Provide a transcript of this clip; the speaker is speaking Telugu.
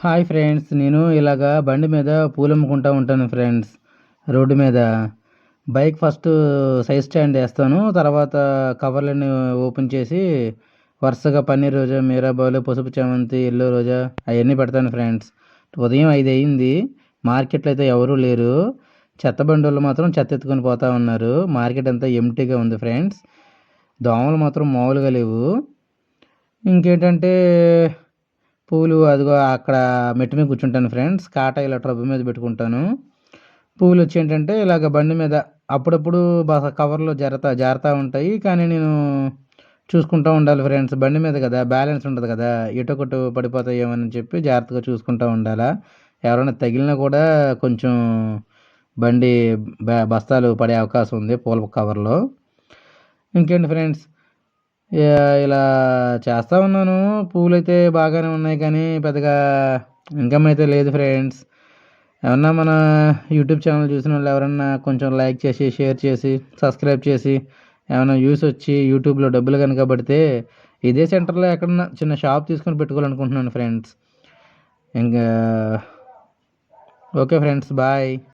హాయ్ ఫ్రెండ్స్, నేను ఇలాగా బండి మీద పూలు అమ్ముకుంటూ ఉంటాను ఫ్రెండ్స్. రోడ్డు మీద బైక్ ఫస్ట్ సైడ్ స్టాండ్ వేస్తాను. తర్వాత కవర్లన్నీ ఓపెన్ చేసి వరుసగా పన్నీర్ రోజా, మీరాబాలు, పసుపు చామంతి, ఎల్లో రోజా అవన్నీ పెడతాను ఫ్రెండ్స్. ఉదయం 5 అయింది. మార్కెట్లో అయితే ఎవరూ లేరు. చెత్త బండి వాళ్ళు మాత్రం చెత్త ఎత్తుకొని పోతా ఉన్నారు. మార్కెట్ అంతా ఎంటీగా ఉంది ఫ్రెండ్స్. దోమలు మాత్రం మామూలుగా లేవు. ఇంకేంటంటే పూలు అదిగో అక్కడ మెట్టు మీద కూర్చుంటాను ఫ్రెండ్స్. కాటా ఇలా ట్రబ్బు మీద పెట్టుకుంటాను. పువ్వులు వచ్చి ఏంటంటే ఇలాగ బండి మీద అప్పుడప్పుడు కవర్లో జారుతూ ఉంటాయి. కానీ నేను చూసుకుంటూ ఉండాలి ఫ్రెండ్స్. బండి మీద కదా, బ్యాలెన్స్ ఉండదు కదా, ఎటొకటి పడిపోతాయేమని చెప్పి జాగ్రత్తగా చూసుకుంటూ ఉండాలా. ఎవరైనా తగిలినా కూడా కొంచెం బండి బస్తాలు పడే అవకాశం ఉంది పూల కవర్లో. ఇంకేంటి ఫ్రెండ్స్, ఇలా చేస్తూ ఉన్నాను. పూలైతే బాగానే ఉన్నాయి కానీ పెద్దగా ఇన్కమ్ అయితే లేదు ఫ్రెండ్స్. ఏమన్నా మన యూట్యూబ్ ఛానల్ చూసిన వాళ్ళు ఎవరన్నా కొంచెం లైక్ చేసి, షేర్ చేసి, సబ్స్క్రైబ్ చేసి ఏమైనా వ్యూస్ వచ్చి యూట్యూబ్లో డబ్బులు కనుక పడితే ఇదే సెంటర్లో ఎక్కడన్నా చిన్న షాప్ తీసుకొని పెట్టుకోవాలనుకుంటున్నాను ఫ్రెండ్స్. ఇంకా ఓకే ఫ్రెండ్స్, బాయ్.